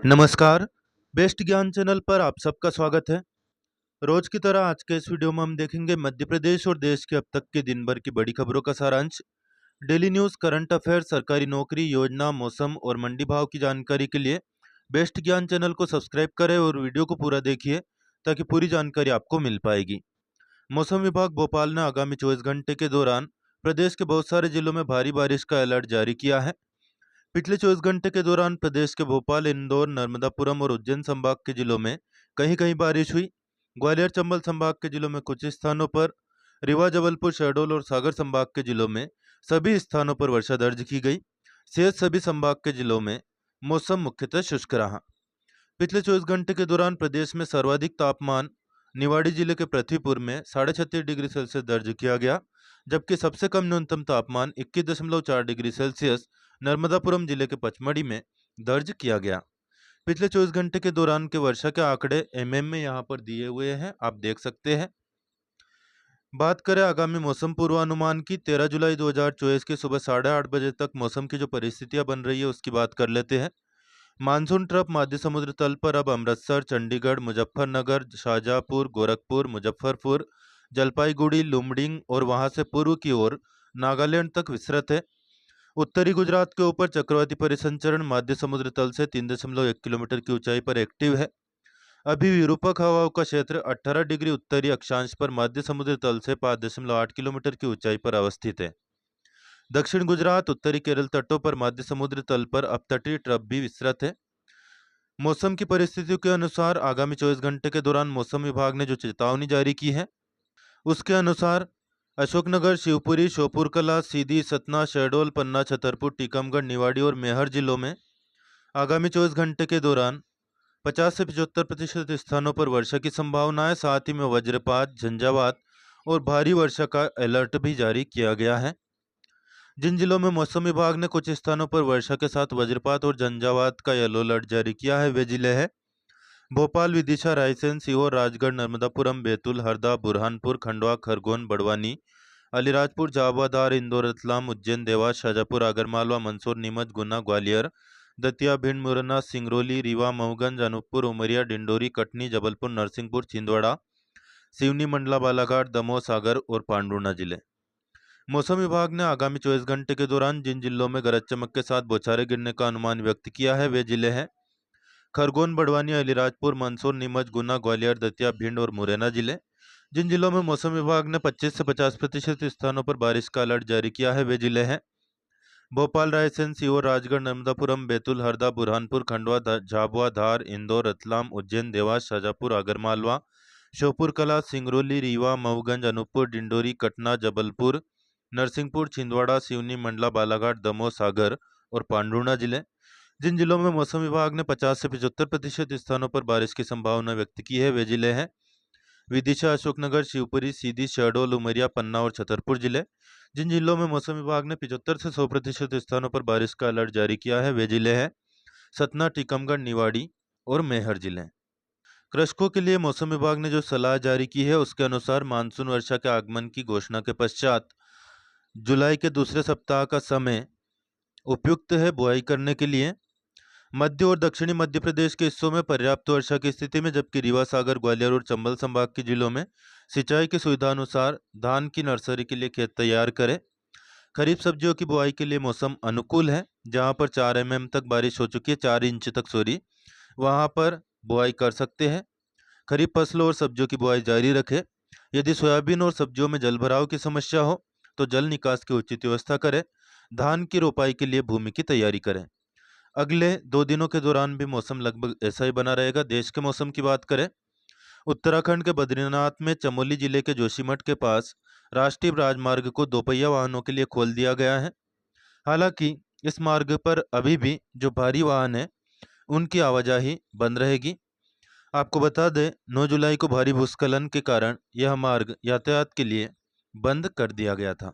नमस्कार, बेस्ट ज्ञान चैनल पर आप सबका स्वागत है। रोज की तरह आज के इस वीडियो में हम देखेंगे मध्य प्रदेश और देश के अब तक के दिन भर की बड़ी खबरों का सारांश। डेली न्यूज़, करंट अफेयर, सरकारी नौकरी, योजना, मौसम और मंडी भाव की जानकारी के लिए बेस्ट ज्ञान चैनल को सब्सक्राइब करें और वीडियो को पूरा देखिए ताकि पूरी जानकारी आपको मिल पाएगी। मौसम विभाग भोपाल ने आगामी 24 घंटे के दौरान प्रदेश के बहुत सारे जिलों में भारी बारिश का अलर्ट जारी किया है। पिछले 24 घंटे के दौरान प्रदेश के भोपाल, इंदौर, नर्मदापुरम और उज्जैन संभाग के जिलों में कहीं कहीं बारिश हुई। ग्वालियर चंबल संभाग के जिलों में कुछ स्थानों पर, रीवा, जबलपुर, शहडोल और सागर संभाग के जिलों में सभी स्थानों पर वर्षा दर्ज की गई। शेष सभी संभाग के जिलों में मौसम मुख्यतः शुष्क रहा। पिछले 24 घंटे के दौरान प्रदेश में सर्वाधिक तापमान निवाड़ी जिले के पृथ्वीपुर में 36.5 डिग्री सेल्सियस दर्ज किया गया, जबकि सबसे कम न्यूनतम तापमान 21.4 डिग्री सेल्सियस नर्मदापुरम जिले के पचमढ़ी में दर्ज किया गया। पिछले 24 घंटे के दौरान के वर्षा के आंकड़े एमएम में यहाँ पर दिए हुए हैं, आप देख सकते हैं। बात करें आगामी मौसम पूर्वानुमान की, 13 जुलाई 2024 की सुबह 8:30 बजे तक मौसम की जो परिस्थितियां बन रही है उसकी बात कर लेते हैं। मानसून ट्रफ मध्य समुद्र तल पर अब अमृतसर, चंडीगढ़, मुजफ्फरनगर, शाहजहांपुर, गोरखपुर, मुजफ्फरपुर, जलपाईगुड़ी, लुमडिंग और वहां से पूर्व की ओर नागालैंड तक विस्तृत है। उत्तरी गुजरात के ऊपर चक्रवाती परिसंचरण मध्य समुद्र तल से 3.1 किलोमीटर की ऊंचाई पर एक्टिव है। अभी विरूपक हवाओं का क्षेत्र 18 डिग्री उत्तरी अक्षांश पर मध्य समुद्र तल से 5.8 किलोमीटर की ऊंचाई पर अवस्थित है। दक्षिण गुजरात, उत्तरी केरल तटों पर मध्य समुद्र तल पर अपतटीय ट्रफ भी विस्तृत है। मौसम की परिस्थितियों के अनुसार आगामी 24 घंटे के दौरान मौसम विभाग ने जो चेतावनी जारी की है उसके अनुसार अशोकनगर, शिवपुरी, श्योपुरकला, सीधी, सतना, शहडोल, पन्ना, छतरपुर, टीकमगढ़, निवाड़ी और मेहर जिलों में आगामी 24 घंटे के दौरान 50 से 75% स्थानों पर वर्षा की संभावना है। साथ ही में वज्रपात, झंझावात और भारी वर्षा का अलर्ट भी जारी किया गया है। जिन जिलों में मौसम विभाग ने कुछ स्थानों पर वर्षा के साथ वज्रपात और झंझावात का येलो अलर्ट जारी किया है वे जिले हैं भोपाल, विदिशा, रायसेन, सीहोर, राजगढ़, नर्मदापुरम, बैतूल, हरदा, बुरहानपुर, खंडवा, खरगोन, बड़वानी, अलीराजपुर, झाबुआ, धार, इंदौर, रतलाम, उज्जैन, देवास, शाजापुर, आगरमालवा, मंदसौर, नीमच, गुना, ग्वालियर, दतिया, भिंड, मुरैना, सिंगरौली, रीवा, मऊगंज, अनूपपुर, उमरिया, डिंडोरी, कटनी, जबलपुर, नरसिंहपुर, छिंदवाड़ा, सिवनी, मंडला, बालाघाट, दमोह, सागर और पांडुर्णा जिले। मौसम विभाग ने आगामी 24 घंटे के दौरान जिन जिलों में गरज चमक के साथ बौछारें गिरने का अनुमान व्यक्त किया है वे जिले हैं खरगोन, बड़वानी, अलीराजपुर, मंदसौर, नीमच, गुना, ग्वालियर, दतिया, भिंड और मुरैना जिले। जिन जिलों में मौसम विभाग ने 25 से 50% स्थानों पर बारिश का अलर्ट जारी किया है वे जिले हैं भोपाल, रायसेन, सीहोर, राजगढ़, नर्मदापुरम, बैतूल, हरदा, बुरहानपुर, खंडवा, झाबुआ, धार, इंदौर, रतलाम, उज्जैन, देवास, शाजापुर, आगरमालवा, श्योपुरकला, सिंगरौली, रीवा, मऊगंज, अनूपपुर, डिंडोरी, कटना, जबलपुर, नरसिंहपुर, छिंदवाड़ा, सिवनी, मंडला, बालाघाट, दमोह, सागर और पांडुर्णा जिले। जिन जिलों में मौसम विभाग ने 50 से 75% स्थानों पर बारिश की संभावना व्यक्त की है वे जिले हैं विदिशा, अशोकनगर, शिवपुरी, सीधी, शहडोल, उमरिया, पन्ना और छतरपुर जिले। जिन जिलों में मौसम विभाग ने 75 से 100% स्थानों पर बारिश का अलर्ट जारी किया है वे जिले हैं सतना, टीकमगढ़, निवाड़ी और मेहर जिले। कृषकों के लिए मौसम विभाग ने जो सलाह जारी की है उसके अनुसार मानसून वर्षा के आगमन की घोषणा के पश्चात जुलाई के दूसरे सप्ताह का समय उपयुक्त है बुआई करने के लिए। मध्य और दक्षिणी मध्य प्रदेश के हिस्सों में पर्याप्त वर्षा की स्थिति में, जबकि रीवा, सागर, ग्वालियर और चंबल संभाग के जिलों में सिंचाई की सुविधा अनुसार धान की नर्सरी के लिए खेत तैयार करें। खरीफ सब्जियों की बुआई के लिए मौसम अनुकूल है, जहां पर 4 mm तक बारिश हो चुकी है, 4 इंच तक वहां पर बुआई कर सकते हैं। खरीफ फसलों और सब्जियों की बुआई जारी रखें। यदि सोयाबीन और सब्जियों में जल भराव की समस्या हो तो जल निकास की उचित व्यवस्था करें। धान की रोपाई के लिए भूमि की तैयारी करें। अगले 2 दिनों के दौरान भी मौसम लगभग ऐसा ही बना रहेगा। देश के मौसम की बात करें, उत्तराखंड के बद्रीनाथ में चमोली जिले के जोशीमठ के पास राष्ट्रीय राजमार्ग को दोपहिया वाहनों के लिए खोल दिया गया है। हालांकि इस मार्ग पर अभी भी जो भारी वाहन है उनकी आवाजाही बंद रहेगी। आपको बता दें 9 जुलाई को भारी भूस्खलन के कारण यह मार्ग यातायात के लिए बंद कर दिया गया था।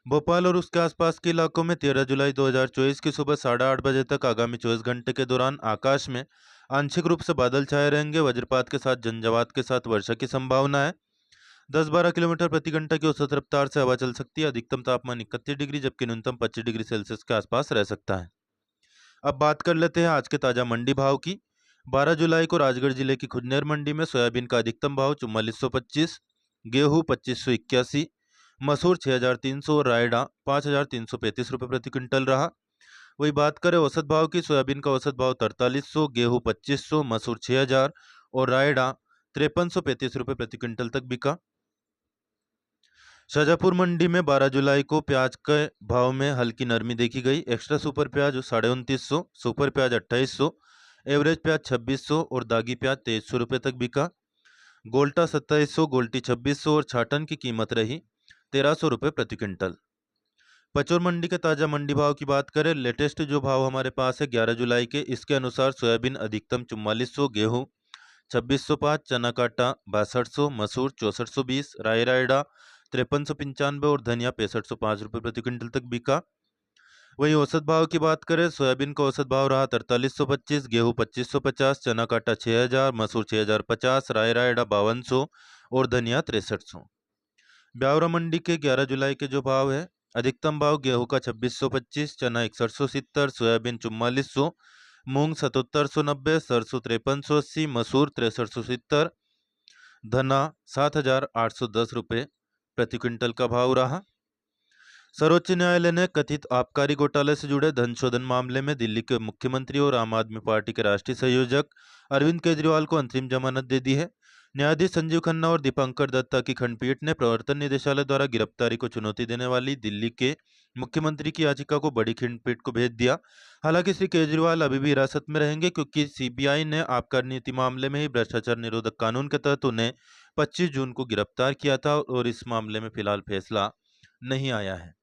भोपाल और उसके आसपास के इलाकों में 13 जुलाई 2024 की सुबह 8:30 बजे तक आगामी 24 घंटे के दौरान आकाश में आंशिक रूप से बादल छाए रहेंगे। वज्रपात के साथ झंझावात के साथ वर्षा की संभावना है। 10-12 किलोमीटर प्रति घंटा की औसत रफ्तार से हवा चल सकती है। अधिकतम तापमान 31 डिग्री जबकि न्यूनतम 25 डिग्री सेल्सियस के आसपास रह सकता है। अब बात कर लेते हैं आज के ताजा मंडी भाव की। 12 जुलाई को राजगढ़ जिले की खुजनेर मंडी में सोयाबीन का अधिकतम भाव 4425, गेहूं 2581, मसूर 6300 और रायडा 5335 रुपये प्रति क्विंटल रहा। वही बात करें औसत भाव की, सोयाबीन का औसत भाव 4300, गेहूं 2500, मसूर 6000 और रायडा 5335 रुपये प्रति क्विंटल तक बिका। शाजापुर मंडी में 12 जुलाई को प्याज के भाव में हल्की नरमी देखी गई। एक्स्ट्रा सुपर प्याज 2950, सुपर प्याज 2800, एवरेज प्याज 2600 और दागी प्याज 2300 रुपये तक बिका। गोल्टा 2700, गोल्टी 2600 और छाटन की कीमत रही 1300 रुपये प्रति क्विंटल। पचौर मंडी के ताजा मंडी भाव की बात करें, लेटेस्ट जो भाव हमारे पास है 11 जुलाई के, इसके अनुसार सोयाबीन अधिकतम 4400, गेहूं 2605, चना काटा 6200, मसूर 6420, रायडा 5395 और धनिया 6505 रुपये प्रति क्विंटल तक बिका। वहीं औसत भाव की बात करें, सोयाबीन का औसत भाव रहा 4325, गेहूं 2550, चना काटा 6000, मसूर 6050, रायडा 5200 और धनिया 6300। ब्यावरा मंडी के 11 जुलाई के जो भाव है, अधिकतम भाव गेहूं का 2625, चना 6170, सोयाबीन 4400, मूंग 7790, सरसों 5380, मसूर 6370, धना 7810 रुपये प्रति क्विंटल का भाव रहा। सर्वोच्च न्यायालय ने कथित आबकारी घोटाले से जुड़े धन शोधन मामले में दिल्ली के मुख्यमंत्री और आम आदमी पार्टी के राष्ट्रीय संयोजक अरविंद केजरीवाल को अंतरिम जमानत दे दी है। न्यायाधीश संजीव खन्ना और दीपांकर दत्ता की खंडपीठ ने प्रवर्तन निदेशालय द्वारा गिरफ्तारी को चुनौती देने वाली दिल्ली के मुख्यमंत्री की याचिका को बड़ी खंडपीठ को भेज दिया। हालांकि श्री केजरीवाल अभी भी हिरासत में रहेंगे, क्योंकि सीबीआई ने आबकारी नीति मामले में ही भ्रष्टाचार निरोधक कानून के तहत उन्हें 25 जून को गिरफ्तार किया था और इस मामले में फिलहाल फैसला नहीं आया है।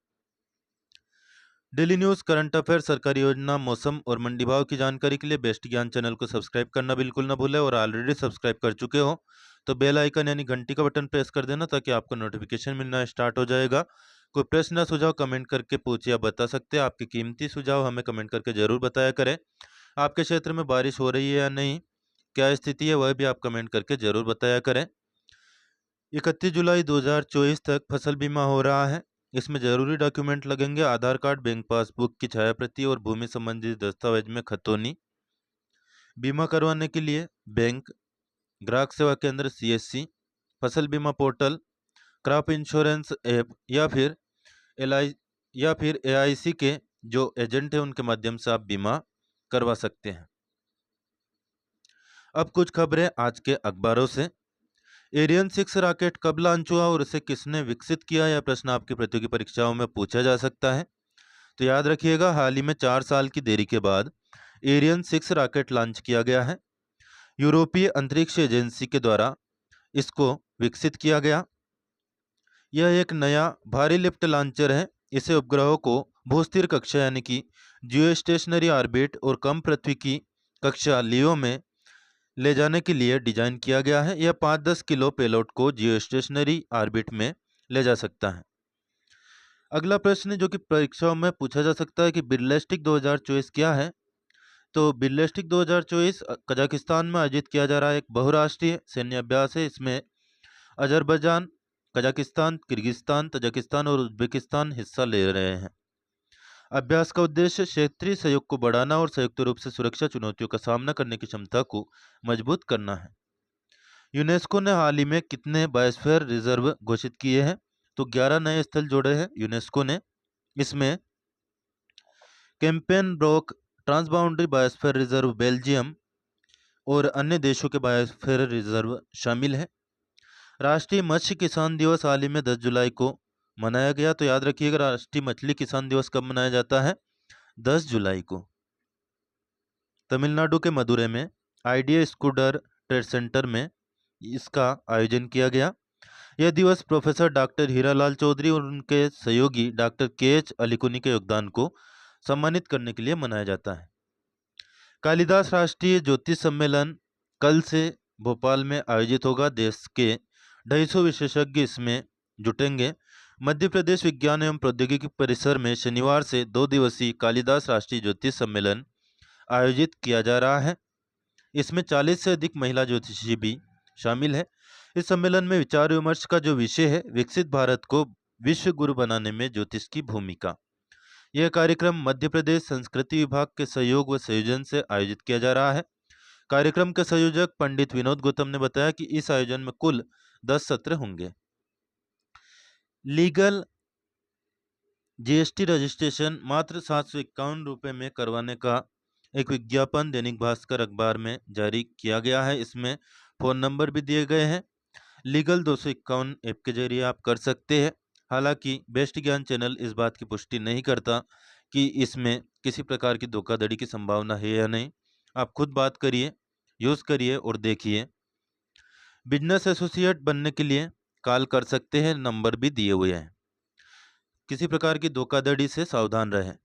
डेली न्यूज, करंट अफेयर, सरकारी योजना, मौसम और मंडी भाव की जानकारी के लिए बेस्ट ज्ञान चैनल को सब्सक्राइब करना बिल्कुल ना भूलें। और ऑलरेडी सब्सक्राइब कर चुके हो तो बेल आइकन यानी घंटी का बटन प्रेस कर देना, ताकि आपको नोटिफिकेशन मिलना स्टार्ट हो जाएगा। कोई प्रश्न या सुझाव कमेंट करके पूछिए या बता सकते हैं। आपके कीमती सुझाव हमें कमेंट करके जरूर बताया करें। आपके क्षेत्र में बारिश हो रही है या नहीं, क्या स्थिति है, वह भी आप कमेंट करके जरूर बताया करें। 31 जुलाई 2024 तक फसल बीमा हो रहा है। इसमें जरूरी डॉक्यूमेंट लगेंगे: आधार कार्ड, बैंक पासबुक की छायाप्रति और भूमि संबंधी दस्तावेज में खतौनी। बीमा करवाने के लिए बैंक, ग्राहक सेवा केंद्र CSC, फसल बीमा पोर्टल, क्रॉप इंश्योरेंस ऐप या फिर AIC के जो एजेंट है उनके माध्यम से आप बीमा करवा सकते हैं। अब कुछ खबरें आज के अखबारों से। एरियन 6 रॉकेट कब लॉन्च हुआ और इसे किसने विकसित किया, यह प्रश्न आपकी प्रतियोगी परीक्षाओं में पूछा जा सकता है। तो याद रखिएगा, हाल ही में 4 साल की देरी के बाद एरियन 6 रॉकेट लॉन्च किया गया है। यूरोपीय अंतरिक्ष एजेंसी के द्वारा इसको विकसित किया गया। यह एक नया भारी लिफ्ट लॉन्चर है। इसे उपग्रहों को भूस्थिर कक्षा यानी कि जियो स्टेशनरी ऑर्बिट और कम पृथ्वी की कक्षा लियो में ले जाने के लिए डिजाइन किया गया है। यह 5-10 किलो पेलोड को जियो स्टेशनरी ऑर्बिट में ले जा सकता है। अगला प्रश्न जो कि परीक्षाओं में पूछा जा सकता है कि बिरलेस्टिक 2024 क्या है। तो बिरलेस्टिक 2024 कजाकिस्तान में आयोजित किया जा रहा एक बहुराष्ट्रीय सैन्य अभ्यास है। इसमें अजरबैजान, कजाकिस्तान, किर्गिस्तान, तजाकिस्तान और उज्बेकिस्तान हिस्सा ले रहे हैं। अभ्यास का उद्देश्य क्षेत्रीय सहयोग को बढ़ाना और संयुक्त रूप से सुरक्षा चुनौतियों का सामना करने की क्षमता को मजबूत करना है। यूनेस्को ने हाल ही में कितने बायोस्फीयर रिजर्व घोषित किए हैं। तो 11 नए स्थल जोड़े हैं यूनेस्को ने। इसमें campaign broke transboundary biosphere reserve Belgium और अन्य देशों के बायोस्फीयर रिजर्व शामिल है। राष्ट्रीय मत्स्य किसान दिवस हाल ही में 10 जुलाई को मनाया गया। तो याद रखिएगा, राष्ट्रीय मछली किसान दिवस कब मनाया जाता है? 10 जुलाई को। तमिलनाडु के मदुरै में आइडिया स्कूटर ट्रेड सेंटर में इसका आयोजन किया गया। यह दिवस प्रोफेसर डॉक्टर हीरालाल चौधरी और उनके सहयोगी डॉक्टर KH अलीकुनी के योगदान को सम्मानित करने के लिए मनाया जाता है। कालिदास राष्ट्रीय ज्योतिष सम्मेलन कल से भोपाल में आयोजित होगा। देश के 250 विशेषज्ञ इसमें जुटेंगे। मध्य प्रदेश विज्ञान एवं प्रौद्योगिकी परिसर में शनिवार से 2 दिवसीय कालिदास राष्ट्रीय ज्योतिष सम्मेलन आयोजित किया जा रहा है। इसमें 40 से अधिक महिला ज्योतिषी भी शामिल है। इस सम्मेलन में विचार विमर्श का जो विषय है, विकसित भारत को विश्व गुरु बनाने में ज्योतिष की भूमिका। यह कार्यक्रम मध्य प्रदेश संस्कृति विभाग के सहयोग व संयोजन से आयोजित किया जा रहा है। कार्यक्रम के संयोजक पंडित विनोद गौतम ने बताया कि इस आयोजन में कुल 10 सत्र होंगे। लीगल जीएसटी रजिस्ट्रेशन मात्र 751 रुपये में करवाने का एक विज्ञापन दैनिक भास्कर अखबार में जारी किया गया है। इसमें फ़ोन नंबर भी दिए गए हैं। लीगल 251 ऐप के जरिए आप कर सकते हैं। हालांकि बेस्ट ज्ञान चैनल इस बात की पुष्टि नहीं करता कि इसमें किसी प्रकार की धोखाधड़ी की संभावना है या नहीं। आप खुद बात करिए, यूज़ करिए और देखिए। बिजनेस एसोसिएट बनने के लिए कॉल कर सकते हैं, नंबर भी दिए हुए हैं। किसी प्रकार की धोखाधड़ी से सावधान रहें।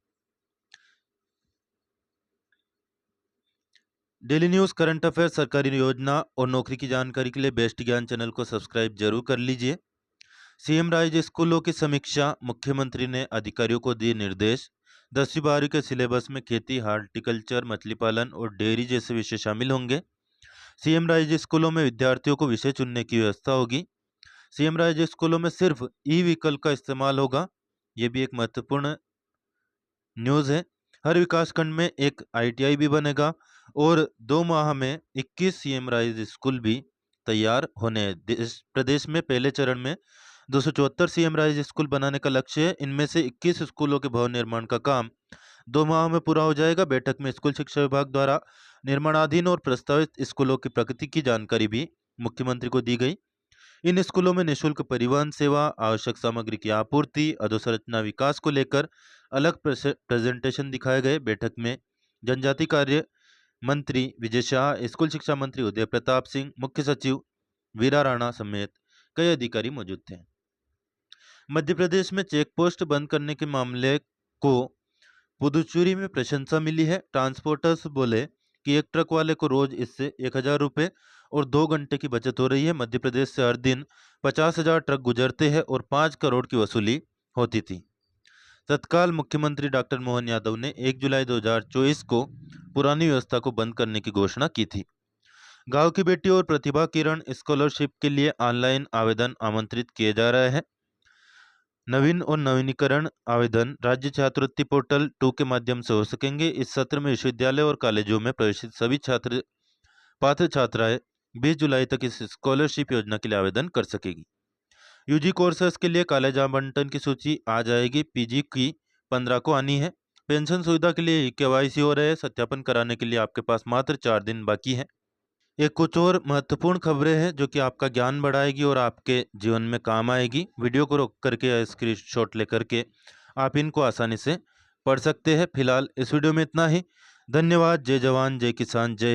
डेली न्यूज़, करंट अफेयर, सरकारी योजना और नौकरी की जानकारी के लिए बेस्ट ज्ञान चैनल को सब्सक्राइब जरूर कर लीजिए। सीएम राज्य स्कूलों की समीक्षा, मुख्यमंत्री ने अधिकारियों को दिए निर्देश। 10वीं 12वीं के सिलेबस में खेती, हार्टिकल्चर, मछली पालन और डेयरी जैसे विषय शामिल होंगे। सीएम राज्य स्कूलों में विद्यार्थियों को विषय चुनने की व्यवस्था होगी। सीएम राज्य स्कूलों में सिर्फ ई व्हीकल का इस्तेमाल होगा। ये भी एक महत्वपूर्ण न्यूज़ है। हर विकासखंड में एक आईटीआई भी बनेगा और 2 माह में 21 सीएम राज्य स्कूल भी तैयार होने हैं। प्रदेश में पहले चरण में 274 सीएम राज्य स्कूल बनाने का लक्ष्य है। इनमें से 21 स्कूलों के भवन निर्माण का काम 2 माह में पूरा हो जाएगा। बैठक में स्कूल शिक्षा विभाग द्वारा निर्माणाधीन और प्रस्तावित स्कूलों की प्रगति की जानकारी भी मुख्यमंत्री को दी गई। इन स्कूलों में निःशुल्क परिवहन सेवा, आवश्यक सामग्री की आपूर्ति, अधोसंरचना विकास को लेकर अलग प्रेजेंटेशन दिखाए गए। बैठक में जनजाति कार्य मंत्री विजय शाह, स्कूल शिक्षा मंत्री उदय प्रताप सिंह, मुख्य सचिव वीरा राणा समेत कई अधिकारी मौजूद थे। मध्य प्रदेश में चेक पोस्ट बंद करने के मामले को पुदुचेरी में प्रशंसा मिली है। ट्रांसपोर्टर्स बोले कि एक ट्रक वाले को रोज इससे 1000 रुपये और 2 घंटे की बचत हो रही है। मध्य प्रदेश से हर दिन 50,000 ट्रक गुजरते हैं और 5 करोड़ की वसूली होती थी। तत्काल मुख्यमंत्री डॉक्टर मोहन यादव ने 1 जुलाई 2024 को पुरानी व्यवस्था को बंद करने की घोषणा की थी। गांव की बेटी और प्रतिभा किरण स्कॉलरशिप के लिए ऑनलाइन आवेदन आमंत्रित किए जा रहे हैं। नवीन और नवीनीकरण आवेदन राज्य छात्रवृत्ति पोर्टल 2 के माध्यम से हो सकेंगे। इस सत्र में विश्वविद्यालय और कॉलेजों में प्रवेशित सभी पात्र छात्राएं 20 जुलाई तक इस स्कॉलरशिप योजना के लिए आवेदन कर सकेगी। यूजी कोर्सेज के लिए कॉलेज आवंटन की सूची आ जाएगी। पीजी की 15 को आनी है। पेंशन सुविधा के लिए केवाईसी हो रहे हैं। सत्यापन कराने के लिए आपके पास मात्र 4 दिन बाकी है। ये कुछ और महत्वपूर्ण खबरें हैं जो कि आपका ज्ञान बढ़ाएगी और आपके जीवन में काम आएगी। वीडियो को रोक करके या स्क्रीनशॉट लेकर के आप इनको आसानी से पढ़ सकते हैं। फिलहाल इस वीडियो में इतना ही। धन्यवाद। जय जवान, जय किसान, जय